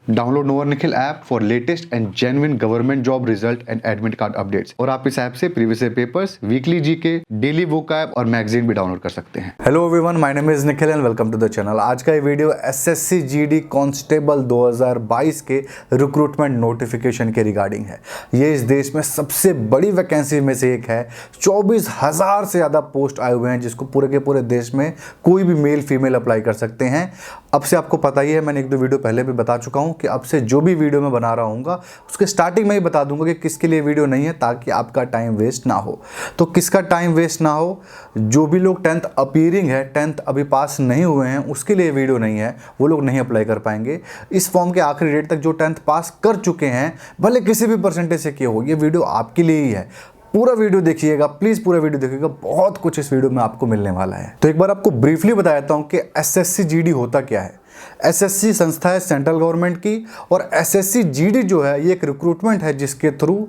Download no Nikhil app for latest and genuine government job result and admit card updates. और आप इस app से previous year papers, weekly GK, daily vocab और magazine भी download कर सकते हैं। Hello everyone, my name is Nikhil and welcome to the channel. आज का ये वीडियो एसएससी जीडी कांस्टेबल 2022 के रिक्रूटमेंट नोटिफिकेशन के रिगार्डिंग है। ये इस देश में सबसे बड़ी वैकेंसी में से एक है। 24,000 से ज़्यादा पोस्ट आए हुए हैं जिसको पूरे के पूरे देश में कोई भी मेल फीमेल अप्लाई कर सकते हैं। अब से आपको पता ही है, मैंने एक दो वीडियो पहले भी बता चुका हूं कि अब से जो भी वीडियो मैं बना रहा हूँगा उसके स्टार्टिंग में ही बता दूंगा कि किसके लिए वीडियो नहीं है, ताकि आपका टाइम वेस्ट ना हो। तो किसका टाइम वेस्ट ना हो? जो भी लोग 10th अपीयरिंग है, 10th अभी पास नहीं हुए हैं, उसके लिए वीडियो नहीं है, वो लोग नहीं अप्लाई कर पाएंगे। इस फॉर्म के आखिरी डेट तक जो 10th पास कर चुके हैं, भले किसी भी परसेंटेज से किए हो, ये वीडियो आपके लिए ही है। पूरा वीडियो देखिएगा, प्लीज पूरा वीडियो देखिएगा, बहुत कुछ इस वीडियो में आपको मिलने वाला है। तो एक बार आपको ब्रीफली बता देता हूं कि एसएससी जीडी होता क्या है। एसएससी संस्था है सेंट्रल गवर्नमेंट की, और एसएससी जीडी जो है ये एक रिक्रूटमेंट है जिसके थ्रू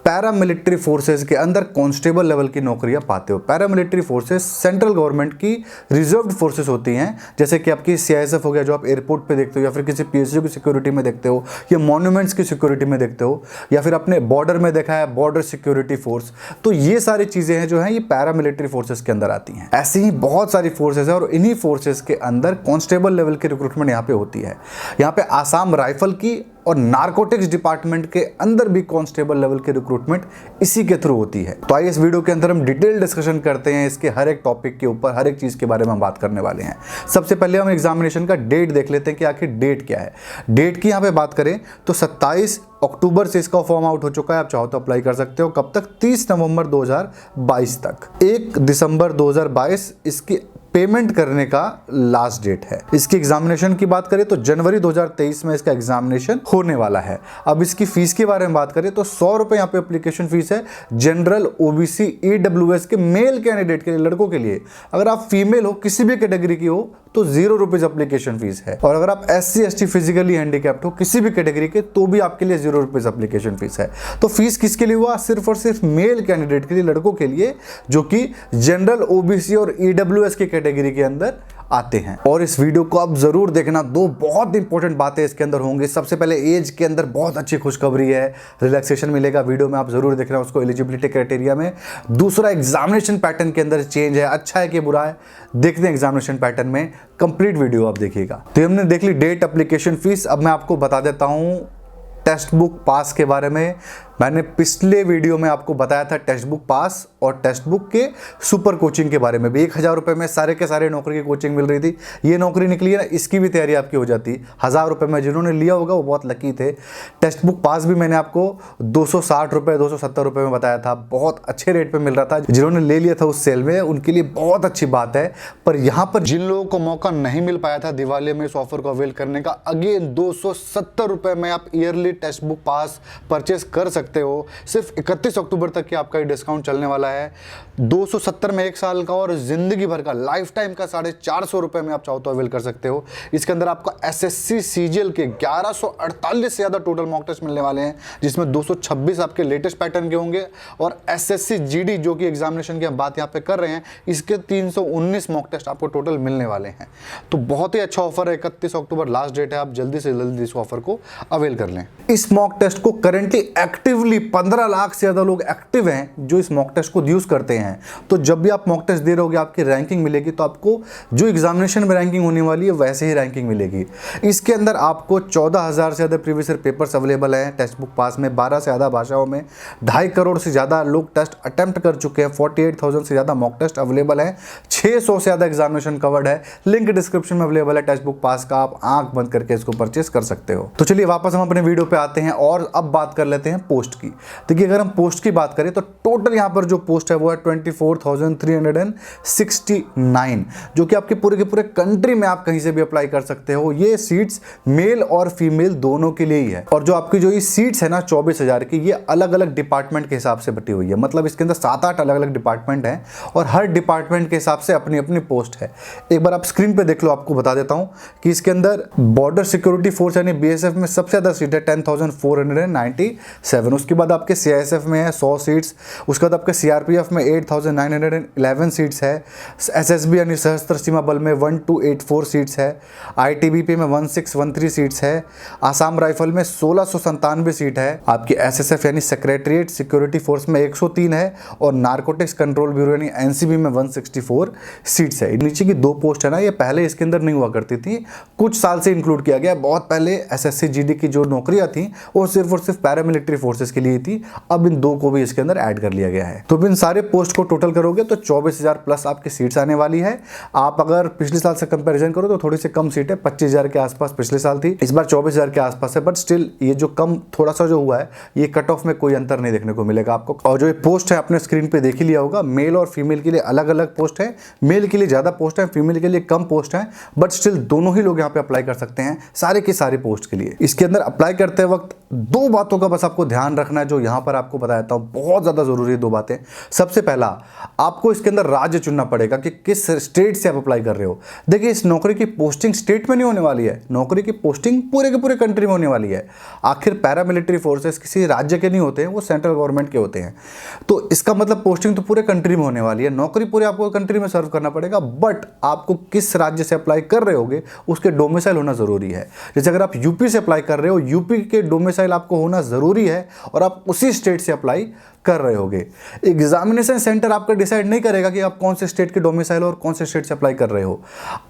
पैरामिलिट्री फोर्सेस के अंदर कांस्टेबल लेवल की नौकरियां पाते हो। पैरामिलिट्री फोर्सेस सेंट्रल गवर्नमेंट की रिजर्व्ड फोर्सेस होती हैं, जैसे कि आपकी सीआईएसएफ हो गया जो आप एयरपोर्ट पे देखते हो, या फिर किसी पीएसयू की सिक्योरिटी में देखते हो, या मॉन्यूमेंट्स की सिक्योरिटी में देखते हो, या फिर अपने बॉर्डर में देखा है बॉर्डर सिक्योरिटी फोर्स। तो ये सारी चीजें हैं जो हैं ये पैरामिलिट्री फोर्सेस के अंदर आती हैं। ऐसी ही बहुत सारी फोर्सेस है और इन्हीं फोर्सेस के अंदर कांस्टेबल लेवल की रिक्रूटमेंट यहाँ पे होती है। यहाँ पे आसाम राइफल की और नारकोटिक्स डिपार्टमेंट के अंदर भी कांस्टेबल लेवल की रिक्रूटमेंट इसी के थ्रू होती है। तो आइए इस वीडियो के अंदर हम डिटेल डिस्कशन करते हैं इसके हर एक टॉपिक के ऊपर, हर एक चीज के बारे में हम बात करने वाले हैं। सबसे पहले हम एग्जामिनेशन का डेट देख लेते हैं कि आखिर डेट क्या है। डेट की यहाँ पे बात करें तो 27 अक्टूबर से इसका फॉर्म आउट हो चुका है। आप चाहो तो अप्लाई कर सकते हो। कब तक? 30 नवंबर 2022 तक। 1 दिसंबर 2022 इसकी पेमेंट करने का लास्ट डेट है। इसकी एग्जामिनेशन की बात करें तो जनवरी 2023 में इसका एग्जामिनेशन होने वाला है। अब इसकी फीस के बारे में बात करें तो 100 रुपए यहाँ पे एप्लीकेशन फीस है जनरल, ओबीसी, ईडब्ल्यूएस के मेल कैंडिडेट के लिए, लड़कों के लिए। अगर आप फीमेल हो, किसी भी कैटेगरी की हो, तो 0 रुपीज एप्लीकेशन फीस है। और अगर आप SC ST फिजिकली हैंडीकैप्ड हो, किसी भी कैटेगरी के, तो भी आपके लिए 0 रुपीज एप्लीकेशन फीस है। तो फीस किसके लिए हुआ? सिर्फ और सिर्फ मेल कैंडिडेट के लिए, लड़कों के लिए, जो कि जनरल, ओबीसी और ईडब्ल्यूएस के कैटेगरी के अंदर आते हैं। और इस वीडियो को आप जरूर देखना, दो बहुत इंपॉर्टेंट बातें इसके अंदर होंगी। सबसे पहले एज के अंदर बहुत अच्छी खुशखबरी है, रिलैक्सेशन मिलेगा वीडियो में, आप जरूर देखना उसको एलिजिबिलिटी क्राइटेरिया में। दूसरा, एग्जामिनेशन पैटर्न के अंदर चेंज है। अच्छा है कि बुरा है, देखते हैं एग्जामिनेशन पैटर्न में। कंप्लीट वीडियो आप देखिएगा। तो हमने देख ली डेट, एप्लीकेशन फीस। अब मैं आपको बता देता हूं टेक्स्ट बुक पास के बारे में। मैंने पिछले वीडियो में आपको बताया था टेक्स्ट बुक पास और टेक्स्ट बुक के सुपर कोचिंग के बारे में भी। 1000 रुपये में सारे के सारे नौकरी की कोचिंग मिल रही थी। ये नौकरी निकली है ना, इसकी भी तैयारी आपकी हो जाती। 1000 रुपये में जिन्होंने लिया होगा वो बहुत लकी थे। टेक्स्ट बुक पास भी मैंने आपको 260 रुपये, 270 रुपये में बताया था। बहुत अच्छे रेट पर मिल रहा था। जिन्होंने ले लिया था उस सेल में, उनके लिए बहुत अच्छी बात है। पर यहाँ पर जिन लोगों को मौका नहीं मिल पाया था दिवाली में इस ऑफर को अवेल करने का, अगेन 270 रुपये में आप ईयरली टेक्स्ट बुक पास परचेस कर सकते हो। सिर्फ 31 अक्टूबर तक की आपका ये डिस्काउंट चलने वाला है। 270 में 1 साल का और जिंदगी भर का लाइफ टाइम का 450 रुपये में आप चाहो तो अवेल कर सकते हो। इसके अंदर आपका एसएससी सीजीएल के 1148 से ज्यादा टोटल मॉक टेस्ट मिलने वाले हैं, जिसमें 226 आपके लेटेस्ट पैटर्न के होंगे। और एसएससी जीडी जो कि एग्जामिनेशन की हम बात यहाँ पे कर रहे हैं, इसके 319 मॉक टेस्ट आपको टोटल मिलने वाले हैं। तो बहुत ही अच्छा ऑफर है। 31 अक्टूबर लास्ट डेट है, आप जल्दी से जल्दी इस ऑफर को अवेल कर लें। इस मॉक टेस्ट को करेंटली एक्टिवली 15 लाख से ज्यादा लोग एक्टिव हैं जो इस मॉक टेस्ट को यूज करते हैं। तो जब भी आप मॉक टेस्ट दे रहे होगे, आपकी रैंकिंग मिलेगी, तो आपको जो एग्जामिनेशन में रैंकिंग होने वाली है वैसे ही रैंकिंग मिलेगी। इसके अंदर आपको 14,000 से ज्यादा प्रीवियस ईयर पेपर्स अवेलेबल हैं टेक्स्ट बुक पास में, 12 से ज्यादा भाषाओं में। 2.5 करोड़ से ज्यादा लोग टेस्ट अटेम्प्ट कर चुके हैं। 48,000 से ज्यादा मॉक टेस्ट अवेलेबल है। 600 से ज्यादा एग्जामिनेशन कवर्ड है। लिंक डिस्क्रिप्शन में अवेलेबल है टेक्स्ट बुक पास का, आप आंख बंद करके इसको परचेस कर सकते हो। तो चलिए वापस हम अपने वीडियो पे आते हैं और अब बात कर लेते हैं पोस्ट की। देखिए, अगर हम पोस्ट की बात करें तो टोटल यहां पर जो पोस्ट है वो है 24,369, जो कि आपके पूरे के पूरे कंट्री में आप कहीं से भी अप्लाई कर सकते हो। ये सीट्स मेल और फीमेल दोनों के लिए ही है। और जो आपकी जो ये सीट्स है ना 24,000 की, ये अलग अलग डिपार्टमेंट के हिसाब से बटी हुई है। मतलब इसके अंदर 7-8 अलग अलग डिपार्टमेंट हैं और हर डिपार्टमेंट के हिसाब से अपनी अपनी पोस्ट है। एक बार आप स्क्रीन पे देख लो, आपको बता देता हूं कि इसके अंदर बॉर्डर सिक्योरिटी फोर्स यानी BSF में सबसे ज्यादा सीट है 10,497 डिस्ट्रीब्यूशन। उसके बाद आपके सीआईएसएफ में है 100 सीट्स, उसके बाद आपके सीआरपीएफ में 8,911 सीट्स है, एसएसबी यानी सशस्त्र सीमा बल में 1284 सीट्स है, आईटीबीपी में 1613 सीट्स है, आसाम राइफल में 1697 सीट है, आपकी एसएसएफ यानी सेक्रेटरीट सिक्योरिटी फोर्स में 103 है, और नारकोटिक्स कंट्रोल ब्यूरो यानी एनसीबी में 164 सीट्स है। नीचे की 2 पोस्ट है ना, ये पहले इसके अंदर नहीं हुआ करती थी, कुछ साल से इंक्लूड किया गया। बहुत पहले एसएससी जीडी की जो नौकरियां थी वो सिर्फ और सिर्फ पैरामिलिट्री फोर्सेस के लिए थी, अब इन 2 को भी इसके अंदर ऐड कर लिया गया है। तो इन सारे पोस्ट को टोटल करोगे तो 24,000 प्लस आपकी सीट्स आने वाली है। आप अगर पिछले साल से कंपैरिजन करो तो थोड़ी सी कम सीट है, 25,000 के आसपास पिछले साल थी, इस बार 24,000 के आसपास है, बट स्टिल ये जो कम थोड़ा सा जो हुआ है, ये कट ऑफ में कोई अंतर नहीं देखने को मिलेगा आपको। और जो ये पोस्ट है आपने स्क्रीन पे देख ही लिया होगा, मेल और फीमेल के लिए अलग अलग पोस्ट है, मेल के लिए ज्यादा पोस्ट है, फीमेल के लिए कम पोस्ट है, बट स्टिल दोनों ही लोग यहाँ पे अप्लाई कर सकते हैं सारे के सारे पोस्ट के लिए। इसके अंदर अप्लाई करते वक्त 2 बातों का बस आपको ध्यान रखना है, जो यहाँ पर आपको बताता हूँ, बहुत ज्यादा जरूरी है 2 बातें। सबसे पहला, आपको इसके अंदर राज्य चुनना पड़ेगा कि किस स्टेट से आप अप्लाई कर रहे हो। देखिए, इस नौकरी की पोस्टिंग स्टेट में नहीं होने वाली है, नौकरी की पोस्टिंग पूरे के पूरे कंट्री में होने वाली है। आखिर पैरामिलिट्री फोर्सेस किसी राज्य के नहीं होते हैं, वो सेंट्रल गवर्नमेंट के होते हैं, तो इसका मतलब पोस्टिंग तो पूरे कंट्री में होने वाली है, नौकरी पूरे आपको कंट्री में सर्व करना पड़ेगा। बट आपको किस राज्य से अप्लाई कर रहे होगे उसके डोमिसाइल होना जरूरी है। जैसे अगर आप यूपी से अप्लाई कर रहे हो, यूपी के डोमिसाइल आपको होना जरूरी है और आप उसी स्टेट से अप्लाई कर रहे होगे। एग्जामिनेशन सेंटर आपका डिसाइड नहीं करेगा कि आप कौन से स्टेट के डोमिसाइल और कौन से स्टेट से अप्लाई कर रहे हो।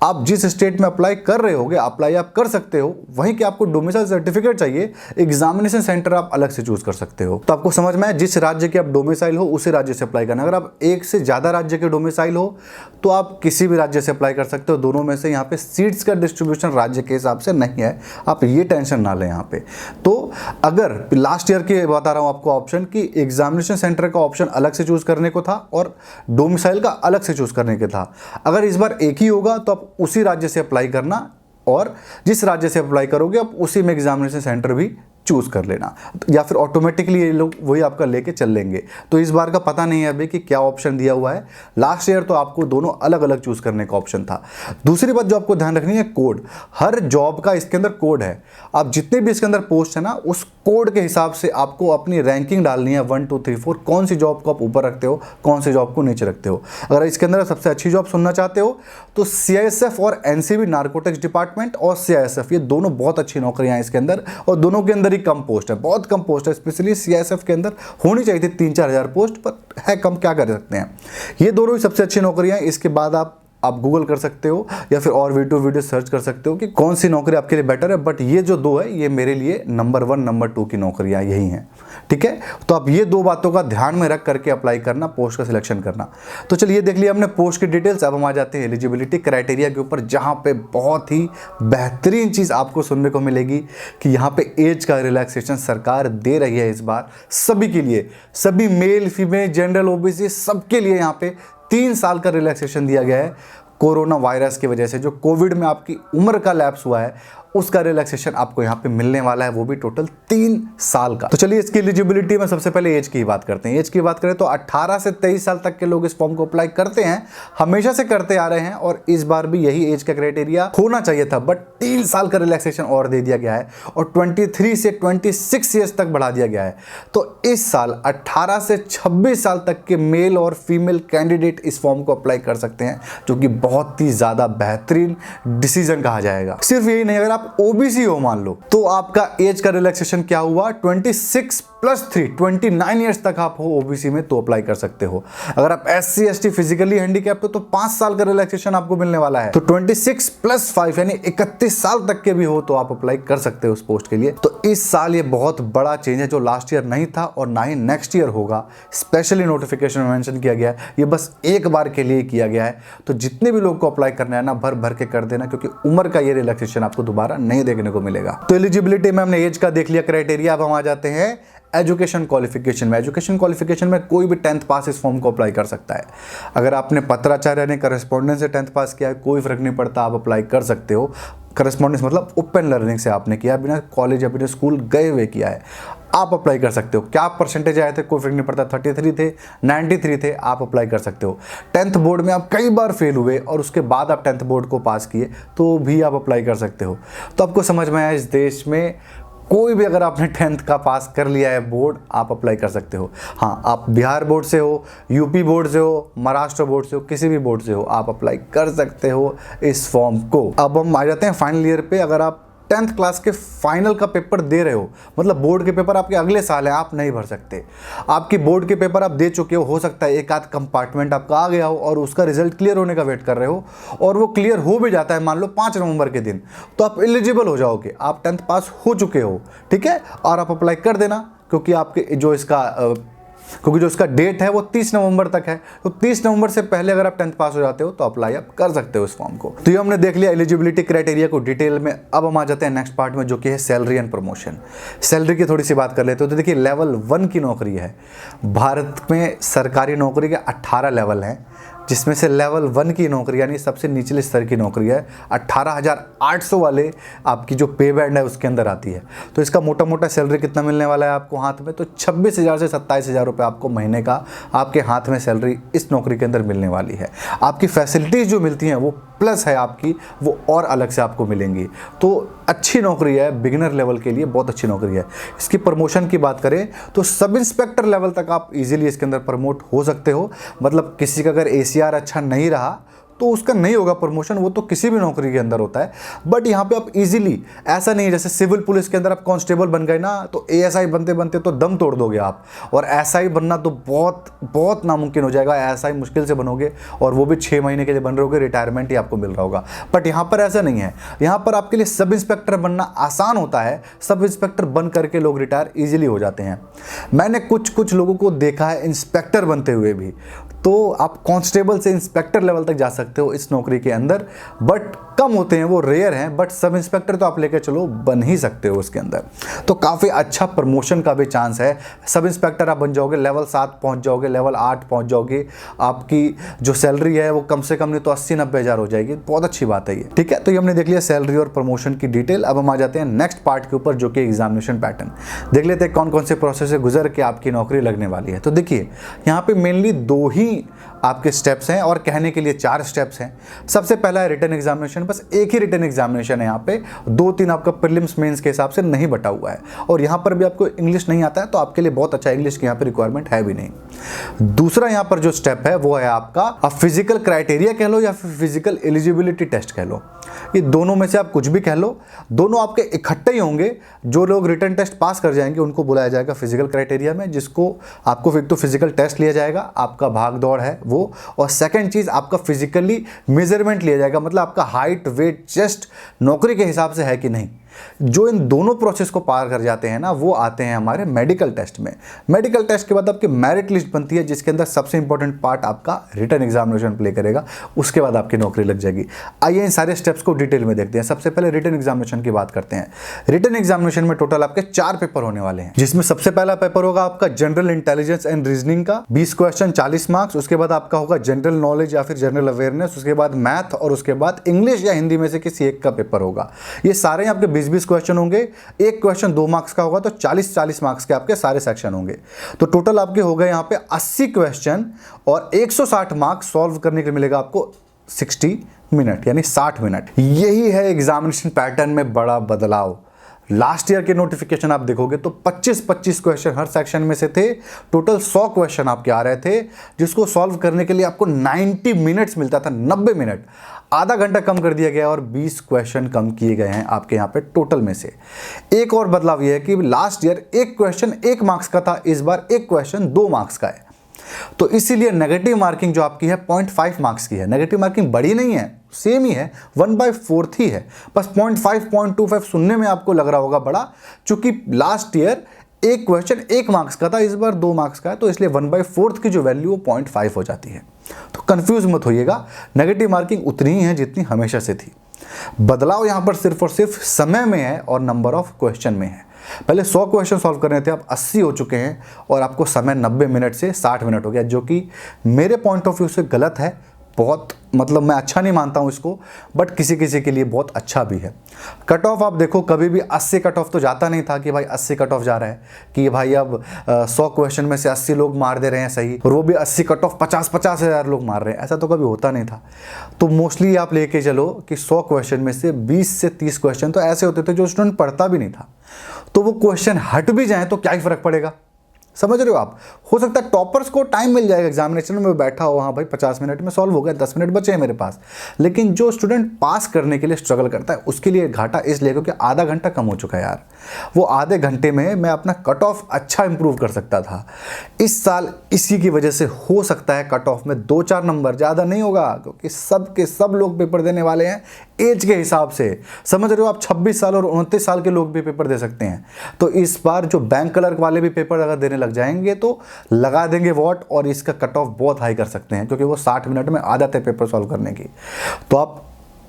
आप जिस स्टेट में अप्लाई कर रहे होगे, अप्लाई आप कर सकते हो, वहीं के आपको डोमिसाइल सर्टिफिकेट चाहिए, एग्जामिनेशन सेंटर आप अलग से चूज कर सकते हो। तो आपको समझ में आया, जिस राज्य के आप डोमिसाइल हो उसी राज्य से अप्लाई करना। अगर आप एक से ज्यादा राज्य के डोमिसाइल हो तो आप किसी भी राज्य से अप्लाई कर सकते हो, दोनों में से। यहाँ पे सीट्स का डिस्ट्रीब्यूशन राज्य के हिसाब से नहीं है, आप ये टेंशन ना लें यहाँ पे। तो अगर लास्ट ईयर की बता रहा हूँ आपको ऑप्शन की एग्जामिनेशन सेंटर का ऑप्शन अलग से चूज करने को था और डोमिसाइल का अलग से चूज करने के था, अगर इस बार एक ही होगा तो आप उसी राज्य से अप्लाई करना, और जिस राज्य से अप्लाई करोगे आप उसी में एग्जामिनेशन सेंटर भी चूज कर लेना, या फिर ऑटोमेटिकली ये लोग वही आपका लेके चल लेंगे। तो इस बार का पता नहीं है अभी कि क्या ऑप्शन दिया हुआ है। लास्ट ईयर तो आपको दोनों अलग अलग चूज करने का ऑप्शन था। दूसरी बात जो आपको ध्यान रखनी है, कोड। हर जॉब का इसके अंदर कोड है। आप जितने भी इसके अंदर पोस्ट है ना, उस कोड के हिसाब से आपको अपनी रैंकिंग डालनी है 1 2 3 4, कौन सी जॉब को आप ऊपर रखते हो, कौन सी जॉब को नीचे रखते हो। अगर इसके अंदर सबसे अच्छी जॉब सुनना चाहते हो तो सीआईएसएफ और एनसीबी नारकोटिक्स डिपार्टमेंट और सीआईएसएफ, ये दोनों बहुत अच्छी नौकरियां हैं इसके अंदर, और दोनों के अंदर ही कम पोस्ट है, बहुत कम पोस्ट है। स्पेशली सीआईएसएफ के अंदर होनी चाहिए थी 3-4 हज़ार पोस्ट, पर है कम, क्या कर सकते हैं। ये दोनों ही सबसे अच्छी नौकरियां हैं। इसके बाद आप गूगल कर सकते हो या फिर और वीडियो सर्च कर सकते हो कि कौन सी नौकरी आपके लिए बेटर है, बट ये जो 2 है ये मेरे लिए नंबर 1 नंबर 2 की नौकरियां यही हैं। ठीक है, तो आप ये 2 बातों का ध्यान में रख करके अप्लाई करना, पोस्ट का सिलेक्शन करना। तो चलिए देख लिया हमने पोस्ट की डिटेल्स। अब हम आ जाते हैं एलिजिबिलिटी क्राइटेरिया के ऊपर, जहां पे बहुत ही बेहतरीन चीज आपको सुनने को मिलेगी कि यहाँ पे एज का रिलैक्सेशन सरकार दे रही है इस बार सभी के लिए, सभी मेल फीमेल जनरल ओबीसी सबके लिए यहाँ पे 3 साल का रिलैक्सेशन दिया गया है। कोरोना वायरस की वजह से जो कोविड में आपकी उम्र का लैप्स हुआ है, उसका रिलैक्सेशन आपको यहाँ पे मिलने वाला है, वो भी टोटल 3 साल का। तो चलिए इसकी एलिजिबिलिटी में सबसे पहले एज की बात करते हैं। एज की बात करें तो 18 से 23 साल तक के लोग इस फॉर्म को अप्लाई करते हैं, हमेशा से करते आ रहे हैं, और इस बार भी यही एज का क्राइटेरिया होना चाहिए था, बट 3 साल का रिलैक्सेशन और दे दिया गया है और 23 से 26 ईयर्स तक बढ़ा दिया गया है। तो इस साल 18 से 26 साल तक के मेल और फीमेल कैंडिडेट इस फॉर्म को अप्लाई कर सकते हैं, जो कि बहुत ही ज्यादा बेहतरीन डिसीजन कहा जाएगा। सिर्फ यही नहीं, अगर आप ओबीसी हो मान लो, तो आपका एज का रिलैक्सेशन क्या हुआ, 26+3 29 ईयर्स तक आप हो ओबीसी में तो अप्लाई कर सकते हो। अगर आप SC ST फिजिकली हैंडीकैप्ड हो तो 5 साल का रिलैक्सेशन आपको मिलने वाला है। तो 26+5 यानी 31 साल तक के भी हो तो आप अप्लाई कर सकते हो उस पोस्ट के लिए। तो इस साल ये बहुत बड़ा चेंज है जो लास्ट ईयर नहीं था और ना ही नेक्स्ट ईयर होगा। स्पेशली नोटिफिकेशन में मेंशन किया गया है, ये बस एक बार के लिए किया गया है। तो जितने भी लोग को अप्लाई करना है ना, भर भर के कर देना, क्योंकि उम्र का ये रिलैक्सेशन आपको दोबारा नहीं देखने को मिलेगा। तो एलिजिबिलिटी में हमने एज का देख लिया क्राइटेरिया। अब हम आ जाते हैं एजुकेशन क्वालिफिकेशन में। एजुकेशन क्वालिफिकेशन में कोई भी 10th पास इस फॉर्म को अप्लाई कर सकता है। अगर आपने पत्राचार्य ने करस्पॉन्डेंस से 10th पास किया है, कोई फर्क नहीं पड़ता, आप अप्लाई कर सकते हो। करस्पॉन्डेंस मतलब ओपन लर्निंग से आपने किया, बिना कॉलेज या बिना स्कूल गए हुए किया है, आप अप्लाई कर सकते हो। क्या परसेंटेज आए थे कोई फर्क नहीं पड़ता, 33 थे 93 थे, आप अप्लाई कर सकते हो। 10th बोर्ड में आप कई बार फेल हुए और उसके बाद आप 10th बोर्ड को पास किए तो भी आप अप्लाई कर सकते हो। तो आपको समझ में आया, इस देश में कोई भी अगर आपने 10th का पास कर लिया है बोर्ड, आप अप्लाई कर सकते हो। हाँ, आप बिहार बोर्ड से हो, यूपी बोर्ड से हो, महाराष्ट्र बोर्ड से हो, किसी भी बोर्ड से हो, आप अप्लाई कर सकते हो इस फॉर्म को। अब हम आ जाते हैं फाइनल ईयर पे। अगर आप 10th क्लास के फाइनल का पेपर दे रहे हो, मतलब बोर्ड के पेपर आपके अगले साल है, आप नहीं भर सकते। आपकी बोर्ड के पेपर आप दे चुके हो सकता है एक आध कंपार्टमेंट आपका आ गया हो और उसका रिजल्ट क्लियर होने का वेट कर रहे हो, और वो क्लियर हो भी जाता है मान लो 5 नवंबर के दिन, तो आप एलिजिबल हो जाओगे, आप 10th पास हो चुके हो, ठीक है। और आप अप्लाई कर देना, क्योंकि आपके जो इसका डेट है वो 30 नवंबर तक है। तो 30 नवंबर से पहले अगर आप 10th पास हो जाते हो तो अप्लाई आप कर सकते हो इस फॉर्म को। तो ये हमने देख लिया एलिजिबिलिटी क्राइटेरिया को डिटेल में। अब हम आ जाते हैं नेक्स्ट पार्ट में, जो कि है सैलरी एंड प्रमोशन। सैलरी की थोड़ी सी बात कर लेते हो। तो देखिए, लेवल 1 की नौकरी है। भारत में सरकारी नौकरी के 18 लेवल हैं, जिसमें से लेवल 1 की नौकरी यानी सबसे निचले स्तर की नौकरी है 18,800 वाले आपकी जो पे बैंड है उसके अंदर आती है। तो इसका मोटा मोटा सैलरी कितना मिलने वाला है आपको हाथ में, तो 26,000 से 27,000 रुपये आपको महीने का आपके हाथ में सैलरी इस नौकरी के अंदर मिलने वाली है। आपकी फैसिलिटीज़ जो मिलती हैं वो प्लस है आपकी, वो और अलग से आपको मिलेंगी। तो अच्छी नौकरी है, बिगिनर लेवल के लिए बहुत अच्छी नौकरी है। इसकी प्रमोशन की बात करें तो सब इंस्पेक्टर लेवल तक आप इजीली इसके अंदर प्रमोट हो सकते हो। मतलब किसी का अगर ACR अच्छा नहीं रहा तो उसका नहीं होगा प्रमोशन, वो तो किसी भी नौकरी के अंदर होता है। बट यहाँ पे आप इजीली, ऐसा नहीं है जैसे सिविल पुलिस के अंदर आप कांस्टेबल बन गए ना तो ASI बनते बनते तो दम तोड़ दोगे आप, और SI बनना तो बहुत बहुत नामुमकिन हो जाएगा। SI मुश्किल से बनोगे, और वो भी 6 महीने के लिए बन रहे होगे, रिटायरमेंट ही आपको मिल रहा होगा। बट यहाँ पर ऐसा नहीं है, यहाँ पर आपके लिए सब इंस्पेक्टर बनना आसान होता है। सब इंस्पेक्टर बन करके लोग रिटायर ईजिली हो जाते हैं। मैंने कुछ लोगों को देखा है इंस्पेक्टर बनते हुए भी। तो आप कांस्टेबल से इंस्पेक्टर लेवल तक जा सकते हो इस नौकरी के अंदर, बट कम होते हैं, वो रेयर हैं। बट सब इंस्पेक्टर तो आप लेकर चलो बन ही सकते हो उसके अंदर। तो काफ़ी अच्छा प्रमोशन का भी चांस है। सब इंस्पेक्टर आप बन जाओगे, लेवल 7 पहुंच जाओगे, लेवल 8 पहुंच जाओगे, आपकी जो सैलरी है वो कम से कम नहीं तो 80-90 हज़ार हो जाएगी। बहुत अच्छी बात है ये, ठीक है। तो ये हमने देख लिया सैलरी और प्रमोशन की डिटेल। अब हम आ जाते हैं नेक्स्ट पार्ट के ऊपर, जो कि एग्जामिनेशन पैटर्न। देख लेते हैं कौन कौन से प्रोसेस से गुजर के आपकी नौकरी लगने वाली है। तो देखिए, यहाँ पे मेनली 2 ही आपके स्टेप्स हैं, और कहने के लिए 4 स्टेप्स हैं। सबसे पहला है रिटन एग्जामिनेशन। बस एक ही रिटन एग्जामिनेशन है यहाँ पे, 2-3 आपका प्रीलिम्स मेंस के हिसाब से नहीं बटा हुआ है। और यहाँ पर भी आपको इंग्लिश नहीं आता है तो आपके लिए बहुत अच्छा, इंग्लिश की यहाँ पे रिक्वायरमेंट है भी नहीं। दूसरा यहाँ पर जो स्टेप है वो है आपका, आप फिजिकल क्राइटेरिया कह लो या फिर फिजिकल एलिजिबिलिटी टेस्ट कह लो, ये दोनों में से आप कुछ भी कह लो, दोनों आपके इकट्ठे ही होंगे। जो लोग रिटन टेस्ट पास कर जाएंगे उनको बुलाया जाएगा फिजिकल क्राइटेरिया में, जिसको आपको एक तो फिजिकल टेस्ट लिया जाएगा, आपका भाग दौड़ है वो, और सेकंड चीज आपका फिजिकली मेजरमेंट लिया जाएगा, मतलब आपका हाइट, वेट, चेस्ट नौकरी के हिसाब से है कि नहीं। जो इन दोनों प्रोसेस को पार कर जाते हैं ना, वो आते हैं हमारे मेडिकल टेस्ट में। मेडिकल टेस्ट के बाद आपकी मेरिट लिस्ट बनती है, जिसके अंदर सबसे इंपॉर्टेंट पार्ट आपका रिटन एग्जामिनेशन प्ले करेगा, उसके बाद आपकी नौकरी लग जाएगी। आइए इन सारे स्टेप्स को डिटेल में देखते हैं। सबसे पहले रिटन एग्जामिनेशन की बात करते हैं। रिटन एग्जामिनेशन में टोटल आपके 4 पेपर होने वाले हैं, जिसमें सबसे पहला पेपर होगा आपका जनरल इंटेलिजेंस एंड रीजनिंग का 20 क्वेश्चन 40 मार्क्स। उसके बाद आपका होगा जनरल नॉलेज या फिर जनरल अवेयरनेस, उसके बाद मैथ, और उसके बाद इंग्लिश या हिंदी में से किसी एक का पेपर होगा। ये सारे आपके 20-20 क्वेश्चन होंगे। एक क्वेश्चन 2 मार्क्स का होगा, तो 40-40 मार्क्स के आपके सारे सेक्शन होंगे। तो टोटल आपके हो गए यहाँ पे 80 क्वेश्चन, और 160 मार्क्स सॉल्व करने के लिए मिलेगा आपको 60 मिनट, यानी 60 मिनट। यही है एग्जामिनेशन पैटर्न में बड़ा बदलाव। लास्ट ईयर के नोटिफिकेशन आप देखोगे तो 25-25 क्वेश्चन हर सेक्शन में से थे। टोटल 100 क्वेश्चन आपके आ रहे थे, जिसको सॉल्व करने के लिए आपको 90 मिनट्स मिलता था, 90 मिनट। आधा घंटा कम कर दिया गया और 20 क्वेश्चन कम किए गए हैं आपके यहाँ पे टोटल में से। एक और बदलाव यह है कि लास्ट ईयर एक क्वेश्चन 1 मार्क्स का था, इस बार एक क्वेश्चन 2 मार्क्स का है। तो इसीलिए नेगेटिव मार्किंग जो आपकी है 0.5 मार्क्स की है। नेगेटिव मार्किंग बड़ी नहीं है, सेम ही है, 1/4 ही है। बस 0.5 0.25 सुनने में आपको लग रहा होगा बड़ा, चूंकि लास्ट ईयर एक क्वेश्चन 1 मार्क्स का था, इस बार 2 मार्क्स का है, तो इसलिए 1/4 की जो वैल्यू 0.5 हो जाती है। तो कंफ्यूज मत होइएगा, नेगेटिव मार्किंग उतनी ही है जितनी हमेशा से थी। बदलाव यहां पर सिर्फ और सिर्फ समय में है और नंबर ऑफ क्वेश्चन में है। पहले 100 क्वेश्चन सॉल्व करने थे, आप 80 हो चुके हैं, और आपको समय 90 मिनट से 60 मिनट हो गया, जो कि मेरे पॉइंट ऑफ व्यू से गलत है। बहुत, मतलब मैं अच्छा नहीं मानता हूं इसको, बट किसी किसी के लिए बहुत अच्छा भी है। कट ऑफ आप देखो, कभी भी 80 कट ऑफ तो जाता नहीं था कि भाई 80 कट ऑफ जा रहा है, कि भाई अब 100 क्वेश्चन में से 80 लोग मार दे रहे हैं सही, और वो भी 80 कट ऑफ 50-50 हज़ार लोग मार रहे हैं, ऐसा तो कभी होता नहीं था। तो मोस्टली आप लेके चलो कि 100 क्वेश्चन में से 20 से 30 क्वेश्चन तो ऐसे होते थे जो स्टूडेंट पढ़ता भी नहीं था। तो वो क्वेश्चन हट भी जाए तो क्या ही फर्क पड़ेगा। समझ रहे हो आप। हो सकता है टॉपर्स को टाइम मिल जाएगा एग्जामिनेशन में, बैठा हो हाँ भाई 50 मिनट में सॉल्व हो गया, 10 मिनट बचे हैं मेरे पास। लेकिन जो स्टूडेंट पास करने के लिए स्ट्रगल करता है उसके लिए घाटा इसलिए क्योंकि आधा घंटा कम हो चुका है यार। वो आधे घंटे में मैं अपना कट ऑफ अच्छा इंप्रूव कर सकता था। इस साल इसी की वजह से हो सकता है कट ऑफ में 2-4 नंबर ज़्यादा नहीं होगा, क्योंकि सब के सब लोग पेपर देने वाले हैं एज के हिसाब से। समझ रहे हो आप, 26 साल और 29 साल के लोग भी पेपर दे सकते हैं। तो इस बार जो बैंक क्लर्क वाले भी पेपर अगर देने लग जाएंगे तो लगा देंगे वॉट, और इसका कट ऑफ बहुत हाई कर सकते हैं, क्योंकि वो 60 मिनट में आदत है पेपर सॉल्व करने की। तो आप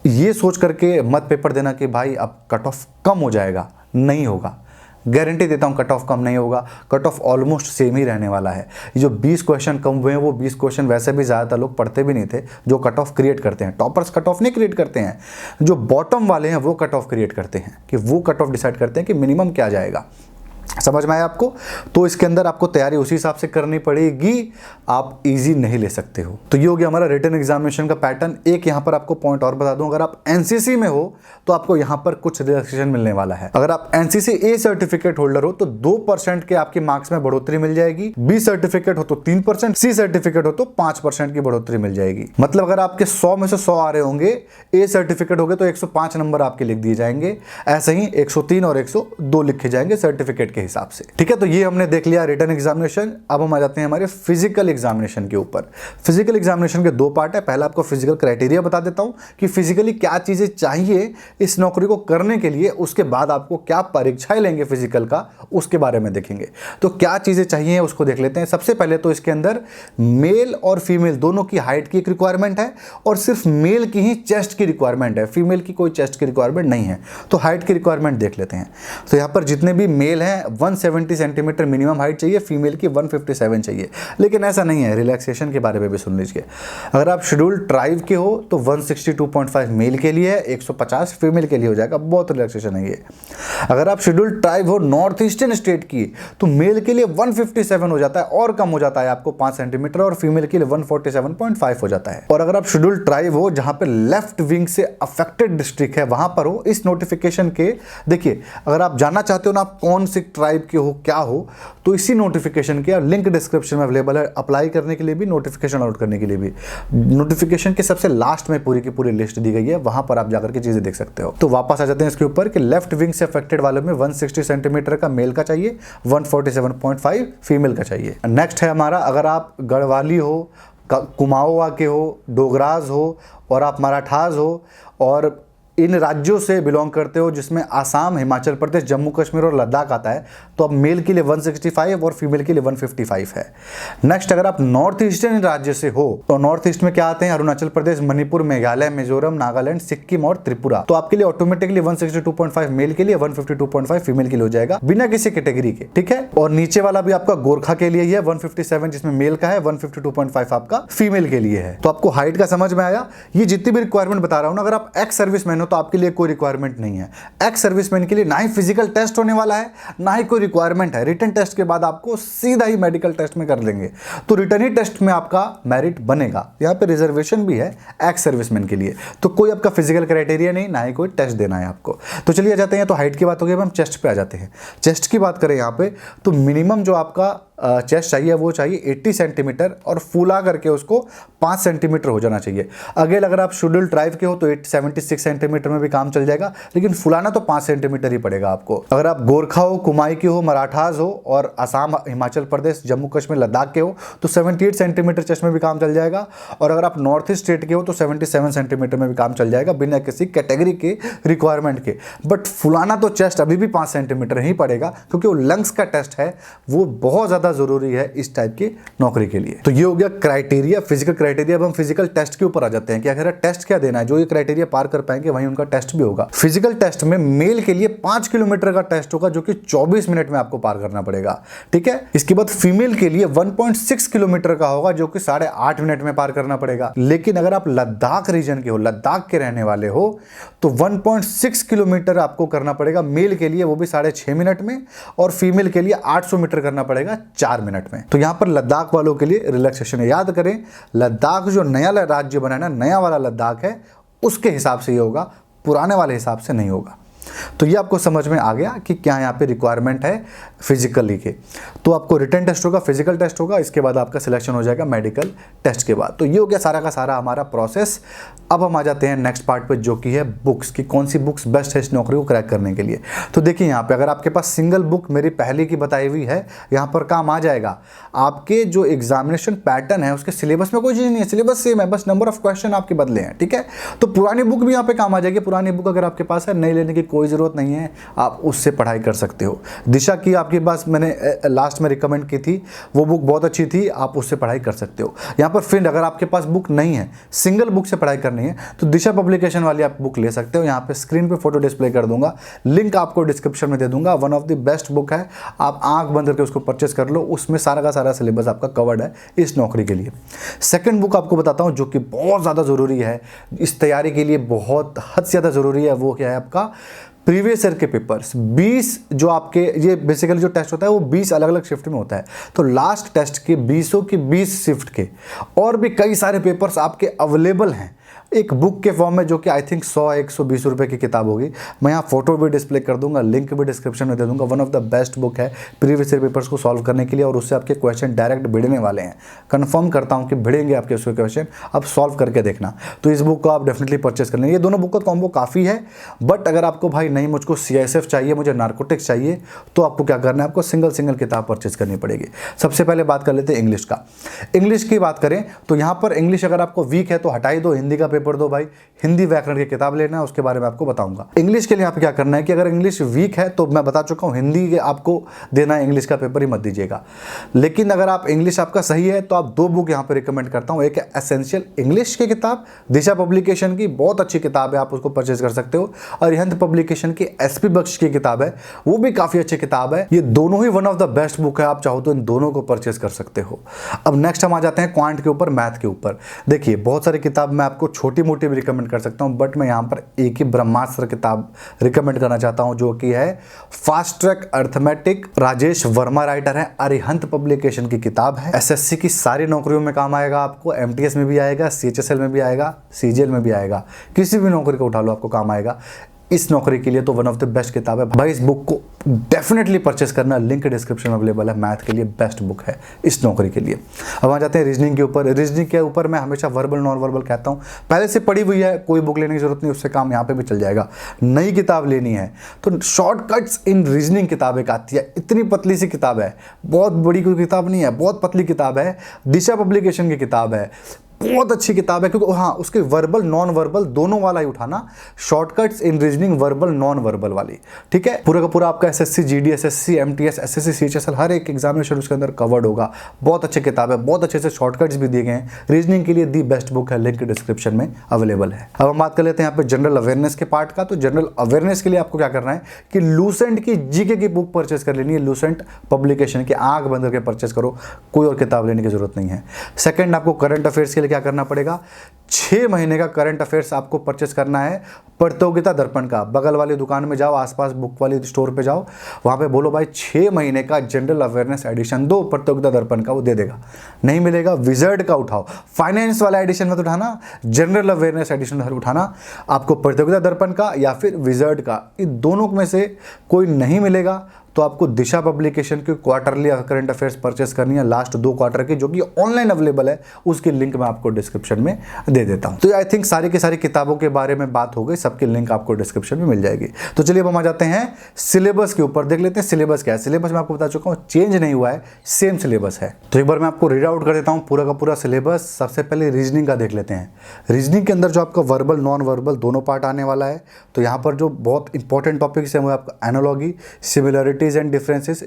ये सोच करके मत पेपर देना कि भाई अब कट ऑफ कम हो जाएगा, नहीं होगा। गारंटी देता हूं कट ऑफ कम नहीं होगा, कट ऑफ ऑलमोस्ट सेम ही रहने वाला है। ये जो 20 क्वेश्चन कम हुए हैं वो 20 क्वेश्चन वैसे भी ज़्यादातर लोग पढ़ते भी नहीं थे जो कट ऑफ क्रिएट करते हैं। टॉपर्स कट ऑफ नहीं क्रिएट करते हैं, जो बॉटम वाले हैं वो कट ऑफ क्रिएट करते हैं, कि वो कट ऑफ डिसाइड करते हैं कि मिनिमम क्या जाएगा। समझ में आया आपको। तो इसके अंदर आपको तैयारी उसी हिसाब से करनी पड़ेगी, आप इजी नहीं ले सकते हो। तो ये हो गया हमारा रिटन एग्जामिनेशन का पैटर्न। एक यहाँ पर आपको पॉइंट और बता दूं, अगर आप एनसीसी में हो तो आपको यहाँ पर कुछ रिलैक्सेशन मिलने वाला है। अगर आप एनसीसी ए सर्टिफिकेट होल्डर हो तो 2% के आपके मार्क्स में बढ़ोतरी मिल जाएगी, बी सर्टिफिकेट हो तो 3%, सी सर्टिफिकेट हो तो 5% की बढ़ोतरी मिल जाएगी। मतलब अगर आपके 100 में से 100 आ रहे होंगे, ए सर्टिफिकेट हो गए तो 105 नंबर आपके लिख दिए जाएंगे, ऐसे ही 103 और 102 लिखे जाएंगे सर्टिफिकेट के हिसाब से। ठीक है, तो ये हमने देख लिया रिटन एग्जामिनेशन। अब हम आ जाते हैं हमारे फिजिकल एग्जामिनेशन के ऊपर। फिजिकल एग्जामिनेशन के 2 पार्ट है। पहला आपको फिजिकल क्राइटेरिया बता देता हूं कि फिजिकली क्या चीजें चाहिए इस नौकरी को करने के लिए, उसके बाद आपको क्या परीक्षाएं लेंगे फिजिकल का उसके बारे में देखेंगे। तो क्या चीजें चाहिए उसको देख लेते हैं। सबसे पहले तो इसके अंदर मेल और फीमेल दोनों की हाइट की एक रिक्वायरमेंट है, और सिर्फ मेल की ही चेस्ट की रिक्वायरमेंट है, फीमेल की कोई चेस्ट की रिक्वायरमेंट नहीं है। तो हाइट की रिक्वायरमेंट देख लेते हैं। तो यहाँ पर जितने भी मेल हैं 170 सेंटीमीटर मिनिमम हाइट चाहिए, फीमेल की 157 चाहिए। लेकिन ऐसा नहीं है, रिलैक्सेशन के बारे में भी सुन लीजिए। अगर आप शेड्यूल ट्राइब के हो तो 162.5 मेल के लिए है, 150 फीमेल के लिए हो जाएगा, बहुत रिलैक्सेशन है ये। अगर आप शेड्यूल ट्राइब हो नॉर्थ ईस्टर्न स्टेट की तो मेल के लिए 157 हो जाता है, और कम हो जाता है आपको 5 सेंटीमीटर, और फीमेल के लिए 147.5 हो जाता है। और अगर आप शेड्यूल ट्राइब हो जहां पे लेफ्ट विंग से अफेक्टेड डिस्ट्रिक्ट है वहां पर हो, इस नोटिफिकेशन के देखिए, अगर आप जानना चाहते हो ना आप कौन से ट्राइब के हो क्या हो, तो इसी नोटिफिकेशन के लिंक डिस्क्रिप्शन में अवेलेबल है, अप्लाई करने के लिए भी, नोटिफिकेशन आउट करने के लिए भी। नोटिफिकेशन के सबसे लास्ट में पूरी की पूरी लिस्ट दी गई है, वहां पर आप जाकर के चीजें देख सकते हो। तो वापस आ जाते हैं इसके ऊपर कि लेफ्ट विंग से अफेक्टेड वालों में 160 सेंटीमीटर का मेल का चाहिए, 147.5 फीमेल का चाहिए। नेक्स्ट है हमारा, अगर आप गढ़वाली हो, कुमाऊं के हो, डोगराज हो, और आप मराठास हो और इन राज्यों से बिलोंग करते हो जिसमें आसाम, हिमाचल प्रदेश, जम्मू कश्मीर और लद्दाख आता है, तो अब मेल के लिए 165 और फीमेल के लिए 155 है। नेक्स्ट, अगर आप नॉर्थ ईस्टर्न राज्य से हो तो नॉर्थ ईस्ट में क्या आते हैं, अरुणाचल प्रदेश, मणिपुर, मेघालय, मिजोरम, नागालैंड, सिक्किम और त्रिपुरा, तो आपके लिए ऑटोमेटिकली 162.5 मेल के लिए, 152.5 फीमेल के लिए हो जाएगा, बिना किसी कैटेगरी के। ठीक है, और नीचे वाला भी आपका गोरखा के लिए ही है 157, जिसमें मेल का है, 152.5 आपका फीमेल के लिए है। तो आपको हाइट का समझ में आया। ये जितनी भी रिक्वायरमेंट बता रहा हूं ना, अगर आप एक्स सर्विसमैन तो आपके लिए कोई रिक्वायरमेंट नहीं है। एक्स सर्विसमैन के लिए ना ही फिजिकल टेस्ट होने वाला है, ना ही कोई रिक्वायरमेंट है। रिटन टेस्ट के बाद आपको सीधा ही मेडिकल टेस्ट में कर लेंगे, तो रिटन ही टेस्ट में आपका मेरिट बनेगा। यहाँ पे रिजर्वेशन भी है एक्स सर्विसमैन के लिए, तो कोई आपका फिजिकल क्राइटेरिया नहीं, ना ही कोई टेस्ट देना है आपको। तो चलिए आ जाते हैं, तो हाइट की बात हो गई, अब हम चेस्ट पे आ जाते हैं। चेस्ट की बात करें यहाँ पे, तो मिनिमम जो आपका चेस्ट चाहिए वो चाहिए 80 सेंटीमीटर, और फूला करके उसको 5 सेंटीमीटर हो जाना चाहिए। अगर अगर आप शेड्यूल ट्राइब के हो तो 76 सेंटीमीटर में भी काम चल जाएगा, लेकिन फुलाना तो 5 सेंटीमीटर ही पड़ेगा आपको। अगर आप गोरखा हो, कुमाई के हो, मराठास हो और असम, हिमाचल प्रदेश, जम्मू कश्मीर, लद्दाख के हो तो 78 सेंटीमीटर चेस्ट में भी काम चल जाएगा। और अगर आप नॉर्थ ईस्ट स्टेट के हो तो 77 सेंटीमीटर में भी काम चल जाएगा, बिना किसी कैटेगरी के रिक्वायरमेंट के। बट फुलाना तो चेस्ट अभी भी 5 सेंटीमीटर ही पड़ेगा, क्योंकि वो लंग्स का टेस्ट है, वो बहुत ज़्यादा जरूरी है इस टाइप की नौकरी के लिए। तो ये हो गया क्राइटेरिया, फिजिकल क्राइटेरिया। अब हम फिजिकल टेस्ट के ऊपर आ जाते हैं कि आखिर टेस्ट क्या देना है। जो ये क्राइटेरिया पार कर पाएंगे वहीं उनका टेस्ट भी होगा। फिजिकल टेस्ट में मेल के लिए 5 किलोमीटर का टेस्ट होगा, जो कि 24 मिनट में आपको पार करना पड़ेगा। ठीक है, इसके बाद फीमेल के लिए 1.6 किलोमीटर का होगा, जो कि 8.5 मिनट में पार करना पड़ेगा। लेकिन अगर आप लद्दाख रीजन के हो, लद्दाख के रहने वाले हो, तो 1.6 किलोमीटर आपको करना पड़ेगा मेल के लिए, वो भी 6.5 मिनट में, और फीमेल के लिए 800 मीटर करना पड़ेगा 4 मिनट में। तो यहां पर लद्दाख वालों के लिए रिलैक्सेशन है। याद करें, लद्दाख जो नया राज्य बना है ना, नया वाला लद्दाख है, उसके हिसाब से ये होगा, पुराने वाले हिसाब से नहीं होगा। तो ये आपको समझ में आ गया कि क्या यहाँ पे रिक्वायरमेंट है फिजिकली के। तो आपको रिटन टेस्ट होगा, फिजिकल टेस्ट होगा, इसके बाद आपका सिलेक्शन हो जाएगा मेडिकल टेस्ट के बाद। तो ये हो गया सारा का सारा हमारा प्रोसेस। अब हम आ जाते हैं नेक्स्ट पार्ट पे, जो कि है बुक्स की कौन सी बुक्स बेस्ट है इस नौकरी को क्रैक करने के लिए। तो देखिए यहाँ पे अगर आपके पास सिंगल बुक मेरी पहले की बताई हुई है, यहाँ पर काम आ जाएगा। आपके जो एग्जामिनेशन पैटर्न है उसके सिलेबस में कोई चीज़ नहीं है, सिलेबस सेम है, बस नंबर ऑफ क्वेश्चन आपके बदले हैं, ठीक है। तो पुरानी बुक भी यहाँ पे काम आ जाएगी। पुरानी बुक अगर आपके पास है, नई लेने की कोई ज़रूरत नहीं है, आप उससे पढ़ाई कर सकते हो। दिशा की आपके पास मैंने लास्ट में रिकमेंड की थी, वो बुक बहुत अच्छी थी, आप उससे पढ़ाई कर सकते हो। यहाँ पर फिर अगर आपके पास बुक नहीं है, सिंगल बुक से पढ़ाई करनी है, तो दिशा पब्लिकेशन वाली आप बुक ले सकते हो। यहाँ पे स्क्रीन पे फोटो डिस्प्ले कर दूंगा, लिंक आपको डिस्क्रिप्शन में दे दूंगा। One of the best book है, आप आंख बंद करके उसको परचेस कर लो, उसमें सारा का सारा सिलेबस आपका कवर्ड है इस नौकरी के लिए। सेकंड बुक आपको बताता हूँ जो कि बहुत ज़्यादा ज़रूरी है इस तैयारी के लिए, बहुत हद से ज़्यादा ज़रूरी है। वो क्या है आपका प्रीवियस ईयर के पेपर्स। 20 जो आपके ये बेसिकली जो टेस्ट होता है वो 20 अलग अलग शिफ्ट में होता है। तो लास्ट टेस्ट के 20 की 20 शिफ्ट के और भी कई सारे पेपर्स आपके अवेलेबल हैं एक बुक के फॉर्म में, जो कि आई थिंक 100-120 रुपए की किताब होगी। मैं यहाँ फोटो भी डिस्प्ले कर दूंगा, लिंक भी डिस्क्रिप्शन में दे दूंगा। One of the best book है प्रीवियस ईयर पेपर्स को सॉल्व करने के लिए, और उससे आपके क्वेश्चन डायरेक्ट भिड़ने वाले हैं। कंफर्म करता हूँ कि भिड़ेंगे आपके उसके क्वेश्चन, आप सॉल्व करके देखना। तो इस बुक को आप डेफिनेटली परचेस कर लें। ये दोनों बुक का कॉम्बो काफ़ी है, बट अगर आपको भाई नहीं मुझको CSF चाहिए, मुझे नार्कोटिक्स चाहिए, तो आपको क्या करना है, आपको सिंगल किताब परचेस करनी पड़ेगी। सबसे पहले बात कर लेते हैं इंग्लिश का। इंग्लिश की बात करें तो यहाँ पर इंग्लिश अगर आपको वीक है तो हटाई दो, हिंदी का पेपर दो भाई, हिंदी व्याकरण की किताब लेना है, उसके बारे में आपको बताऊंगा। इंग्लिश के लिए आप क्या करना है कि अगर इंग्लिश वीक है तो मैं बता चुका हूं, हिंदी के आपको देना है, इंग्लिश का पेपर ही मत दीजिएगा। लेकिन अगर आप इंग्लिश आपका सही है तो आप 2 बुक यहां पे रिकमेंड करता हूं। एक है एसेंशियल इंग्लिश की किताब, दिशा पब्लिकेशन की, बहुत अच्छी किताब है, आप उसको परचेज कर सकते हो। और अरिहंत पब्लिकेशन की SP बख्श की किताब है, वो भी काफी अच्छी किताब है। ये दोनों ही one of the best book है, आप चाहो तो इन दोनों को परचेज कर सकते हो। अब नेक्स्ट हम आ जाते हैं क्वांट के ऊपर, मैथ के ऊपर। देखिए बहुत सारी किताब मैं आपको छोटी मोटी भी रिकमेंड कर सकता हूं, बट मैं यहां पर एक ही ब्रह्मास्त्र किताब रिकमेंड करना चाहता हूं, जो कि है fast track arithmetic. Rajesh Verma writer है, अरिहंत पब्लिकेशन की किताब है। SSC की सारी नौकरियों में काम आएगा आपको, MTS में भी आएगा, CHSL में भी आएगा, CGL में भी आएगा, किसी भी नौकरी को उठा लो आपको काम आएगा। इस नौकरी के लिए तो वन ऑफ द बेस्ट किताब है भाई, इस बुक को डेफिनेटली परचेस करना, लिंक डिस्क्रिप्शन में अवेलेबल है। मैथ के लिए बेस्ट बुक है इस नौकरी के लिए। अब आ जाते हैं रीजनिंग के ऊपर। रीजनिंग के ऊपर मैं हमेशा वर्बल नॉन वर्बल कहता हूँ, पहले से पढ़ी हुई है, कोई बुक लेने की जरूरत नहीं, उससे काम यहाँ पे भी चल जाएगा। नई किताब लेनी है तो शॉर्टकट्स इन रीजनिंग किताब एक आती है, इतनी पतली सी किताब है, बहुत बड़ी कोई किताब नहीं है, बहुत पतली किताब है, दिशा पब्लिकेशन की किताब है, बहुत अच्छी किताब है। क्योंकि हाँ, उसके वर्बल नॉन वर्बल दोनों वाला ही उठाना, शॉर्टकट्स इन रीजनिंग वर्बल नॉन वर्बल वाली, ठीक है। पूरा का पूरा आपका SSC GD, SSC MTS, SSC CHSL हर एक एग्जामिनेशन उसके अंदर कवर्ड होगा। बहुत अच्छी किताब है, बहुत अच्छे से शॉर्टकट्स भी दिए गए हैं। रीजनिंग के लिए दी बेस्ट बुक है, लिंक डिस्क्रिप्शन में अवेलेबल है। अब हम बात कर लेते हैं यहाँ पे जनरल अवेयरनेस के पार्ट का। तो जनरल अवेयरनेस के लिए आपको क्या करना है कि लूसेंट की GK की बुक परचेस कर लेनी है, लूसेंट पब्लिकेशन की, आंख बंद करके परचेस करो, कोई और किताब लेने की जरूरत नहीं है। सेकंड, आपको करंट अफेयर्स के लिए क्या करना पड़ेगा, 6 महीने का करंट अफेयर्स आपको परचेस करना है। प्रतियोगिता दर्पण का, बगल वाली दुकान में जाओ, आसपास बुक वाली स्टोर पे जाओ, वहां पे बोलो भाई 6 महीने का जनरल अवेयरनेस एडिशन दो प्रतियोगिता दर्पण का, वो दे देगा। नहीं मिलेगा विजर्ड का उठाओ, फाइनेंस वाला एडिशन मत उठाना, जनरल अवेयरनेस एडिशन उठाना। आपको प्रतियोगिता दर्पण का या फिर विजर्ड का, इन दोनों में से कोई नहीं मिलेगा तो आपको दिशा पब्लिकेशन की क्वार्टरली करंट अफेयर्स परचेस करनी है, लास्ट 2 क्वार्टर की, जो कि ऑनलाइन अवेलेबल है, उसकी लिंक मैं आपको डिस्क्रिप्शन में दे देता हूं। तो आई थिंक सारी की सारी किताबों के बारे में बात हो गई, सबकी लिंक आपको डिस्क्रिप्शन में मिल जाएगी। तो चलिए अब हम आ जाते हैं सिलेबस के ऊपर, देख लेते हैं सिलेबस क्या है। सिलेबस मैं आपको बता चुका हूँ, चेंज नहीं हुआ है, सेम सिलेबस है। तो एक बार मैं आपको रीड आउट कर देता हूँ पूरा का पूरा सिलेबस। सबसे पहले रीजनिंग का देख लेते हैं। रीजनिंग के अंदर जो आपका वर्बल नॉन वर्बल दोनों पार्ट आने वाला है। तो यहाँ पर जो बहुत इंपॉर्टेंट टॉपिक्स है वो आपका analogy, similarities and differences,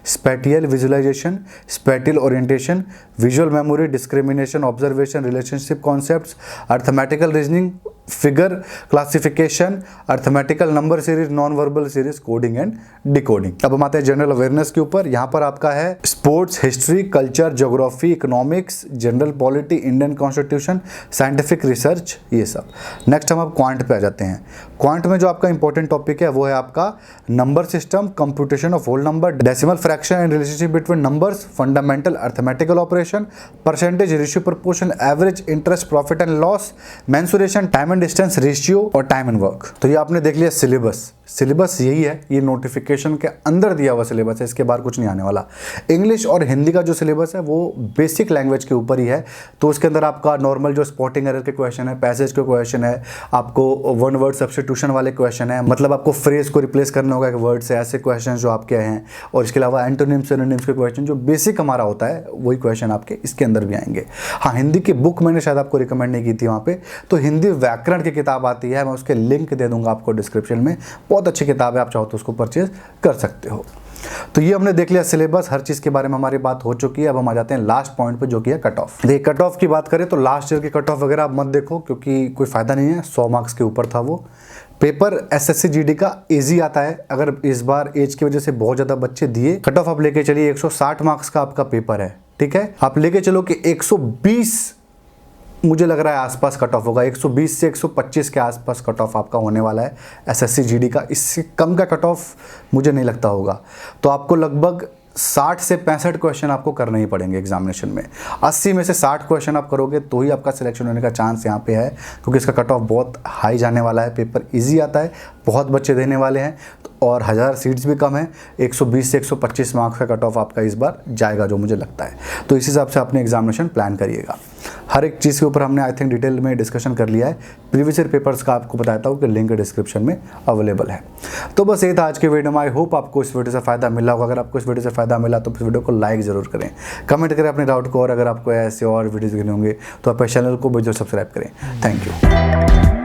spatial visualisation, spatial orientation, visual memory, discrimination, observation, relationship concepts, arithmetical reasoning, figure classification, arithmetical number series, non verbal series, coding and decoding. अब हम आते हैं जनरल अवेयरनेस के ऊपर। यहाँ पर आपका है sports, history, culture, geography, economics, general polity, Indian constitution, scientific research, ये सब। नेक्स्ट हम अब क्वांट पे आ जाते हैं। क्वांट में जो आपका इंपॉर्टेंट टॉपिक है वो है आपका number system, computation of whole number, decimal fraction and relationship between numbers, fundamental arithmetical operation, percentage, ratio, proportion, average, interest, profit and loss, mensuration, time time and distance ratio और time and work. तो ये आपने देख लिया syllabus. Syllabus यही है, ये notification के अंदर दिया हुआ सिलेबस है, इसके बाहर कुछ नहीं आने वाला। इंग्लिश और हिंदी का जो सिलेबस है वो बेसिक लैंग्वेज के ऊपर ही है, तो उसके अंदर आपका नॉर्मल जो स्पॉटिंग एरर के क्वेश्चन है, पैसेज के क्वेश्चन है, आपको वन वर्ड सब्स्टिट्यूशन वाले क्वेश्चन है, मतलब आपको फ्रेज को रिप्लेस करना होगा एक वर्ड से, ऐसे क्वेश्चन जो आपके हैं, और इसके अलावा एंटोनिम्स सिनोनिम्स के क्वेश्चन जो बेसिक हमारा होता है वही क्वेश्चन आपके इसके अंदर भी आएंगे। हाँ, हिंदी की बुक मैंने शायद आपको रिकमेंड नहीं की थी वहाँ पे, तो हिंदी व्याकरण की किताब आती है, मैं उसके लिंक दे दूंगा आपको डिस्क्रिप्शन में, बहुत अच्छी किताब है, आप चाहो तो उसको परचेज कर सकते हो। तो ये हमने देख लिया सिलेबस, हर चीज़ के बारे में हमारी बात हो चुकी है। अब हम आ जाते हैं लास्ट पॉइंट पे जो कि है कट ऑफ। देखिए, कट ऑफ की बात करें तो लास्ट ईयर की कट ऑफ वगैरह आप मत देखो, क्योंकि कोई फ़ायदा नहीं है, 100 मार्क्स के ऊपर था वो पेपर। एसएससी जीडी का इजी आता है, अगर इस बार एज की वजह से बहुत ज़्यादा बच्चे दिए, कट ऑफ आप लेके चलिए 160 मार्क्स का आपका पेपर है, ठीक है। आप लेके चलो कि 120 मुझे लग रहा है आसपास कट ऑफ होगा, 120 से 125 के आसपास कट ऑफ आपका होने वाला है एसएससी जीडी का। इससे कम का कट ऑफ मुझे नहीं लगता होगा। तो आपको लगभग 60 से 65 क्वेश्चन आपको करने ही पड़ेंगे एग्जामिनेशन में। 80 में से 60 क्वेश्चन आप करोगे तो ही आपका सिलेक्शन होने का चांस यहाँ पे है, क्योंकि इसका कट ऑफ बहुत हाई जाने वाला है। पेपर इजी आता है, बहुत बच्चे देने वाले हैं, और 1000 सीट्स भी कम है। 120 से 125 मार्क्स का कट ऑफ आपका इस बार जाएगा, जो मुझे लगता है। तो इस हिसाब से अपने एग्जामिनेशन प्लान करिएगा। हर एक चीज़ के ऊपर हमने आई थिंक डिटेल में डिस्कशन कर लिया है। प्रीवियस ईयर पेपर्स का आपको बताता हूँ कि लिंक डिस्क्रिप्शन में अवेलेबल है। तो बस ये था आज के वीडियो में। आई होप आपको इस वीडियो से फ़ायदा मिला होगा। अगर आपको इस वीडियो से फ़ायदा मिला तो इस वीडियो को लाइक ज़रूर करें, कमेंट करें अपने डाउट को, और अगर आपको ऐसे और वीडियोज़ देखने होंगे तो आप चैनल को भी जो सब्सक्राइब करें। Thank you.